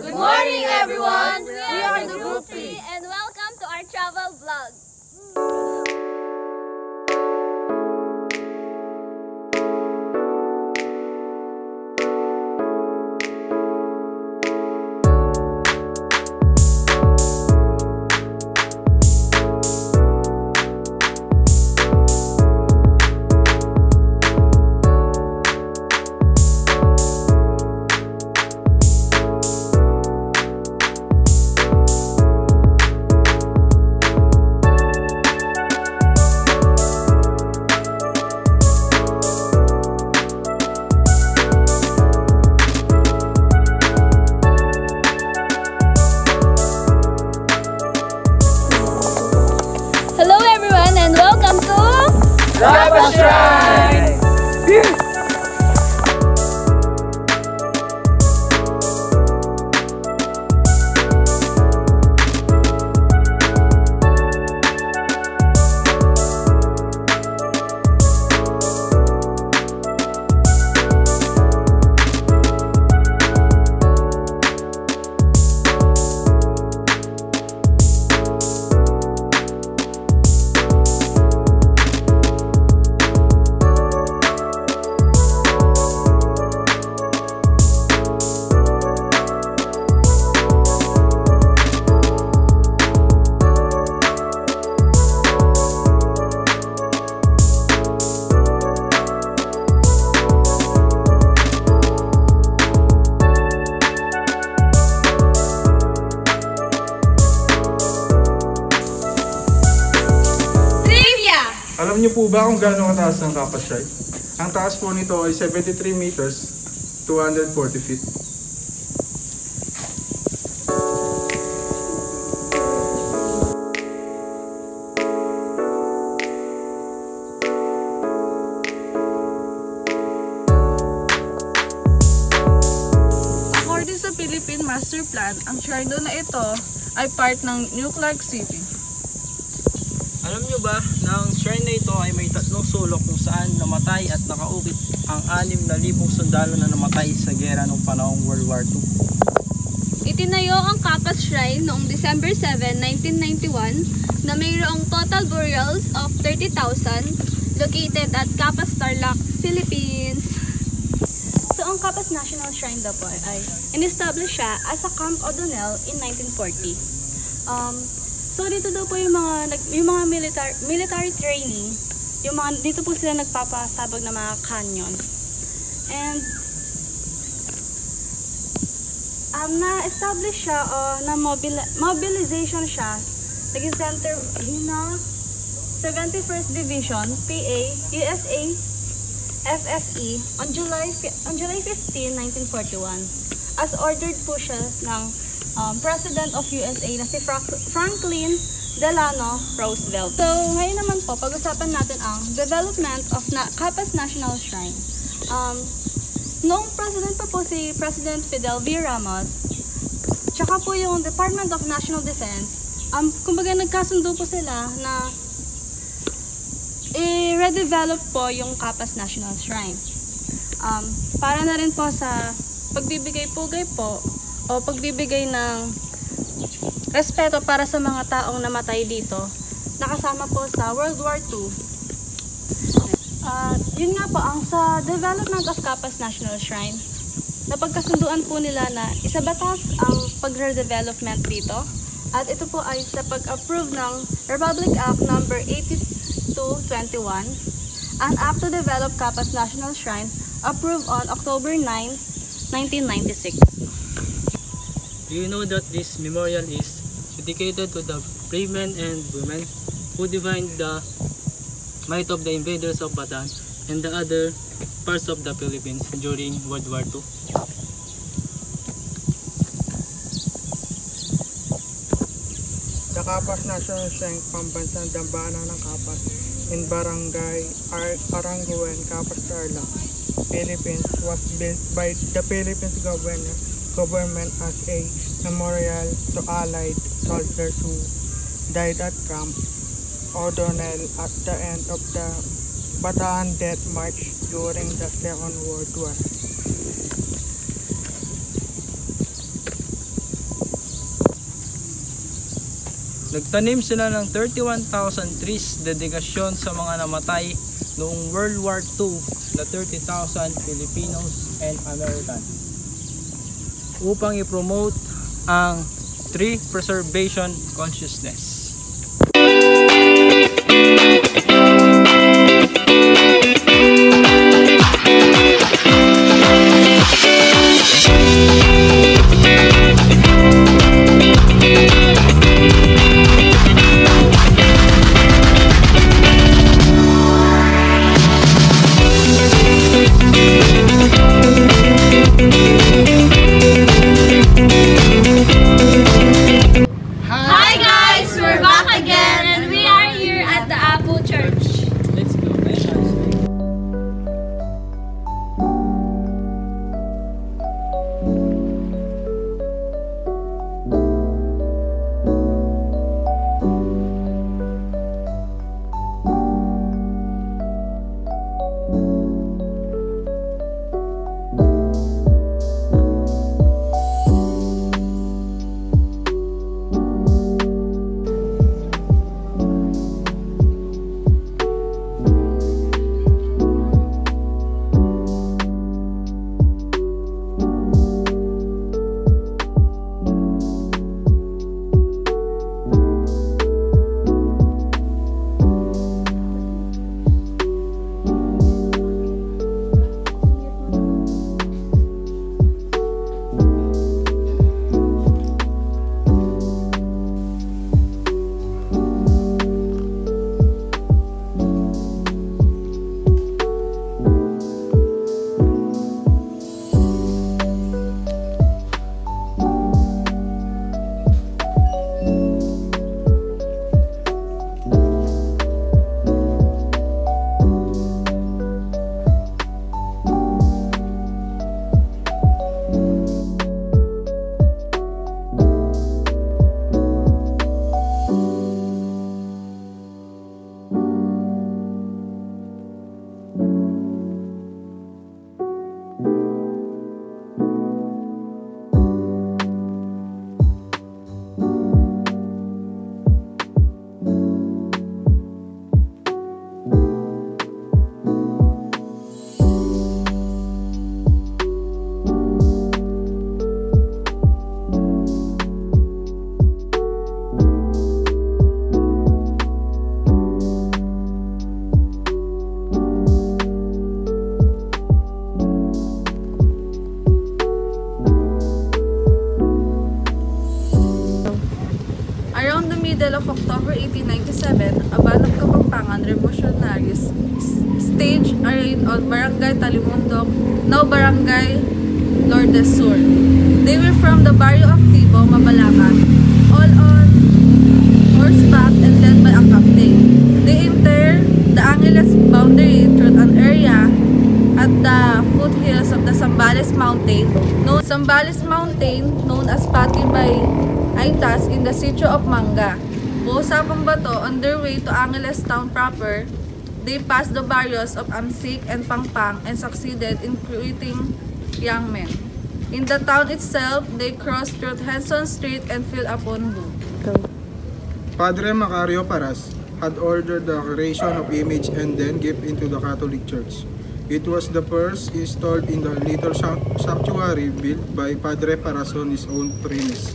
Good morning, everyone! We are the Group 3 and welcome to our travel vlog. Hello everyone and welcome to Kapas Shrine! Alam niyo po ba kung gaano kataas ang Kapas Shrine? Ang taas po nito ay 73 meters, 240 feet. According sa Philippine Master Plan, ang shrine na ito ay part ng New Clark City. Alam nyo ba na ang shrine na ito ay may tatlong sulok kung saan namatay at nakaukit ang 6,000 sundalo na namatay sa gera noong panahong World War II. Itinayo ang Kapas Shrine noong December 7, 1991 na mayroong total burials of 30,000 located at Kapas Tarlac, Philippines. So ang Kapas National Shrine daw po ay in-establish siya as a Camp O'Donnell in 1940. So dito daw po yung mga military training, dito po sila nagpapasabog ng mga canyon. And na-establish siya na mobilization siya. Naging center na 71st Division, PA, USA, FFE on July 15, 1941. As ordered po siya ng President of USA na si Franklin Delano Roosevelt. So, ngayon naman po, pag-usapan natin ang development of Kapas National Shrine. Noong president pa po si President Fidel V. Ramos, tsaka po yung Department of National Defense, kumbaga nagkasundo po sila na i-redevelop po yung Kapas National Shrine. Para na rin po sa pagbibigay-pugay po o pagbibigay ng respeto para sa mga taong namatay dito, nakasama po sa World War II. Yun nga po, ang sa development of Kapas National Shrine, napagkasunduan po nila na isabatas ang pagre-development dito. At ito po ay sa pag-approve ng Republic Act No. 8221, an act to develop Kapas National Shrine, approved on October 9, 1996. Do you know that this memorial is dedicated to the brave men and women who defied the might of the invaders of Bataan and the other parts of the Philippines during World War II? The Kapas National Shrine, pambansang dambana ng Kapas in Barangay Arangguan, Kapas Tarlac, Philippines, was built by the Philippines government as a memorial to Allied soldiers who died at Camp O'Donnell at the end of the Bataan Death March during the Second World War. Nagtanim sila ng 31,000 trees dedikasyon sa mga namatay noong World War II na 30,000 Filipinos and Americans upang i-promote ang tree preservation consciousness. Hi guys, we're back again and we are here at the Apple Church. Let's go. Around the middle of October 1897, a band of Kapampangan revolutionaries staged a raid on Barangay Talimundok, now Barangay Lourdes Sur. They were from the barrio of Tibo, Mabalacan, all on horseback and led by a captain. They entered the Angeles boundary through an area at the foothills of the Zambales Mountain, known as Pati by Aitas in the sitio of Manga. Usapang Bato, on their way to Angeles town proper, they passed the barrios of Amsik and Pangpang and succeeded in recruiting young men. In the town itself, they crossed through Henson Street and fell upon Lu. Padre Macario Paras had ordered the creation of image and then gift into the Catholic Church. It was the first installed in the little sanctuary built by Padre Paras on his own premise,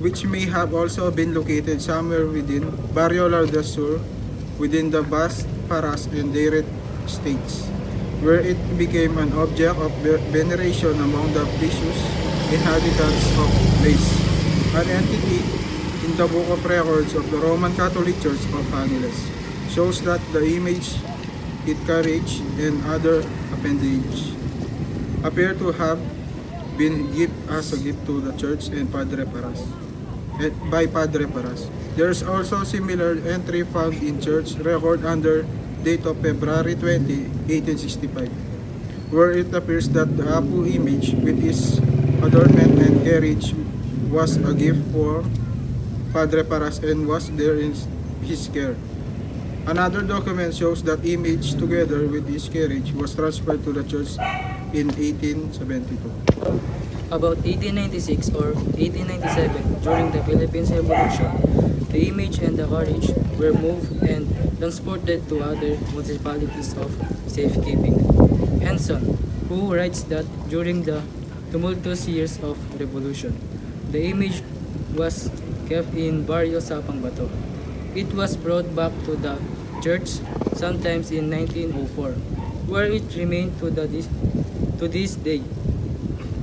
which may have also been located somewhere within Barrio Lourdes Sur, within the vast Paras and Deret states, where it became an object of veneration among the precious inhabitants of the place, an entity in the Book of Records of the Roman Catholic Church of Angeles, shows that the image it carriage and other appendage appear to have been given as a gift to the church and Padre Paras. By Padre Paras. There is also similar entry found in church record under date of February 20, 1865, where it appears that the Apu image with its adornment and carriage was a gift for Padre Paras and was there in his care. Another document shows that image together with his carriage was transferred to the church in 1872. About 1896 or 1897, during the Philippines Revolution, The image and the carriage were moved and transported to other municipalities of safekeeping. Henson, who writes that during the tumultuous years of revolution, the image was kept in Barrio Sapang Bato. It was brought back to the church sometimes in 1904, where it remained to this day.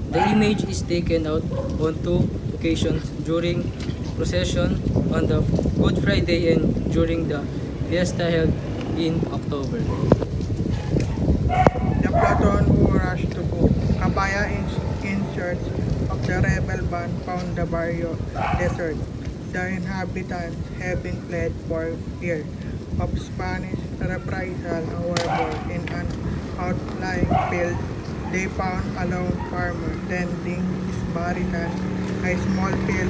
The image is taken out on 2 occasions during procession on the Good Friday and during the fiesta held in October. The platoon who rushed to Kapaya in search of the rebel band found the barrio desert, the inhabitants having fled for fear of Spanish reprisal. However, in an outlying field, they found a lone farmer tending his barrican, a small field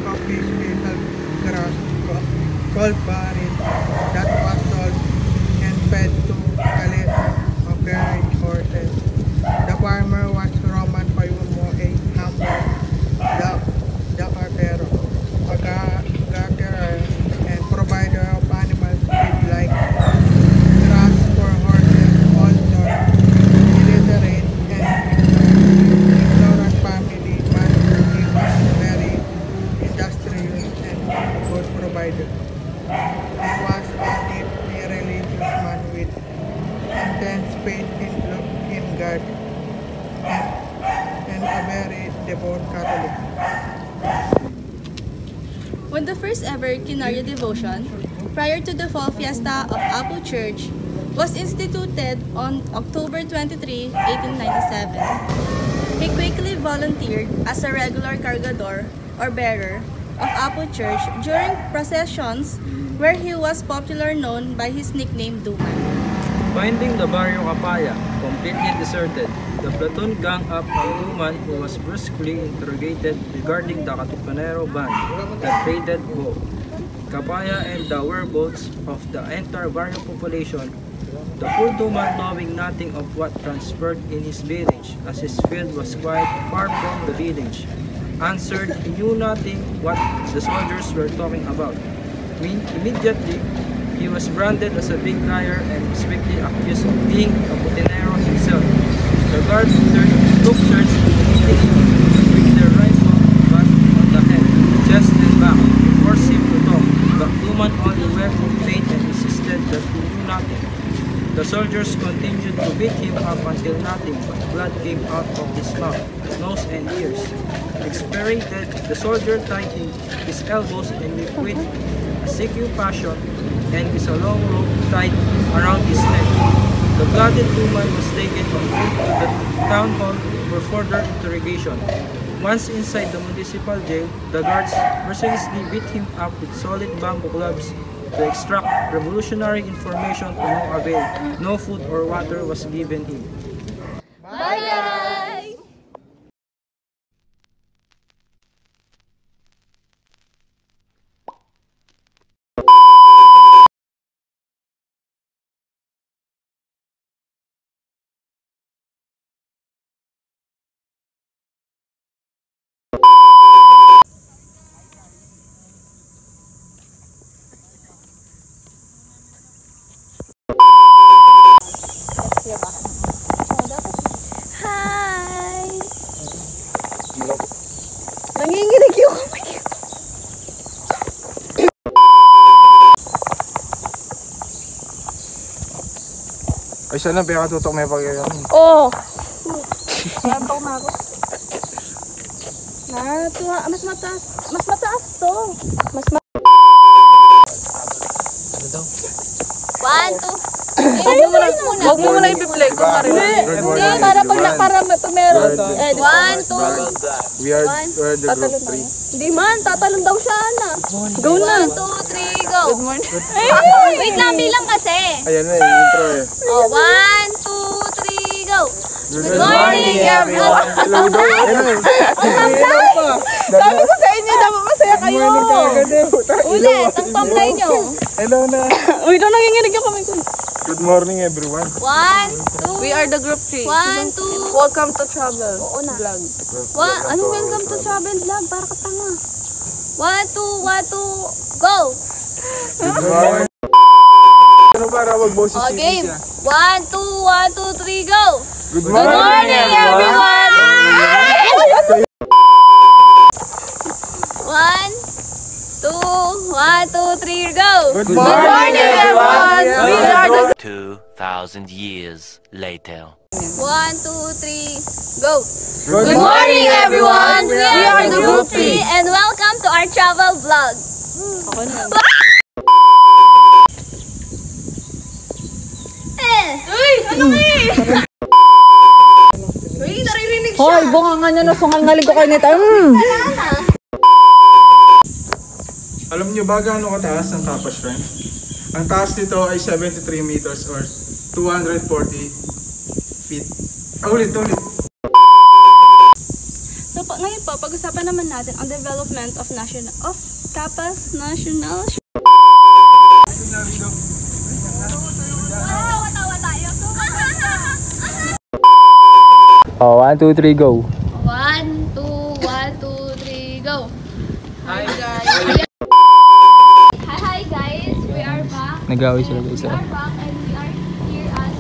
of his special grass called barley that was sold and fed to Caleta of carriage horses. The farmer was Roman Payumo A. Hamburg, the cartero, a gatherer and provider of animals with like grass for horses, also illiterate and ignorant family, but he was very industrious and good provider. He was a deeply religious man with intense faith in God and a very devout Catholic. When the first ever Quinario devotion, prior to the fall fiesta of Apo Church, was instituted on October 23, 1897, he quickly volunteered as a regular cargador or bearer of Apo Church during processions, where he was popularly known by his nickname Duman. Finding the Barrio Kapaya completely deserted, the platoon gang up a woman who was brusquely interrogated regarding the Katipunero band that raided both Kapaya and the whereabouts of the entire Barrio population. The poor Duman, knowing nothing of what transpired in his village, as his field was quite far from the village, answered he knew nothing what the soldiers were talking about. Immediately, he was branded as a big liar and was quickly accused of being a Putinero himself. The guards took turns immediately with their rifle butt on the head, chest and back to force him to talk, but Duman only wept in pain and insisted that he knew nothing. The soldiers continued to beat him up until nothing but blood came out of his mouth, nose and ears. Exasperated, the soldier tied his elbows and with a sinew passion and with a long rope tied around his neck. The blooded woman was taken on foot to the town hall for further interrogation. Once inside the municipal jail, the guards mercilessly beat him up with solid bamboo clubs to extract revolutionary information to no avail. No food or water was given him. Bye, guys! Hi! Nanginginig yung kamay ko. Ay, sana pinakatutok may pag-iyan. Oo. Nantok na ako. Natuwa. Mas mataas. Mas mataas to. Mas mataas. Ano daw? 1, 2. Huwag mo muna i-play ko pa rin. Hindi, para pag meron. 1, 2. We are the group 3. Hindi man, tatalon daw siya na. Go na. 1, 2, 3, go. Good morning. Wait lang, bilang kasi. Ayan na, yung intro eh. Oh, 1, 2, 3, go. Good morning, everyone. Sabi ko sa inyo, dapat masaya kayo. Ulit, ang tamlay nyo. Hello na. Uy, doon nanginginig yung kamay ko. Good morning everyone. 1, 2, We are the group 3. 1, 2. Welcome to travel. Oo na. Vlog. Anong welcome to travel vlog? Para ka tanga. 1, 2, 1, 2, go! Ano para wag boses O, game. 1, 2, 1, 2, 3, go! Good Good morning, everyone! 1, 2, 1, 2, 3, go! Good morning, everyone! We are the 2,000 years later. 1, 2, 3, go! Good morning, everyone! We are the Group 3 and welcome to our travel vlog. Hoy, bunga nga na sungal-ngalig ko kayo nito. Alam niyo ba gaano kataas ang Kappa Shrine? Ang taas nito ay 73 meters or 240 feet. Ulit. So ngayon po, pag-usapan naman natin ang development of Kappa's National Oh, 1, 2, 3, go. 1, 2, 1, 2, 3, go! Hi guys. Hi guys, we are back. Nag-away sila guys. We are back and we are here at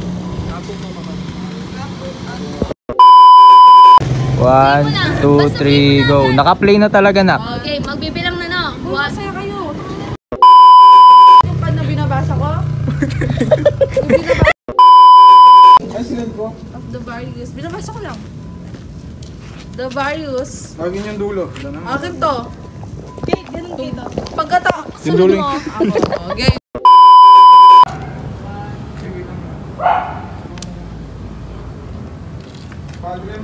1, 2, 3, go. Naka-play na talaga na. Okay, magbibilang na no. Masaya kayo. Yung pan na binabasa ko? Of the various. Binabasa ko lang. The various. Lagin yung dulo. Akin to. ganun dito. Pagkata. Yung dulo. Okay. Padre,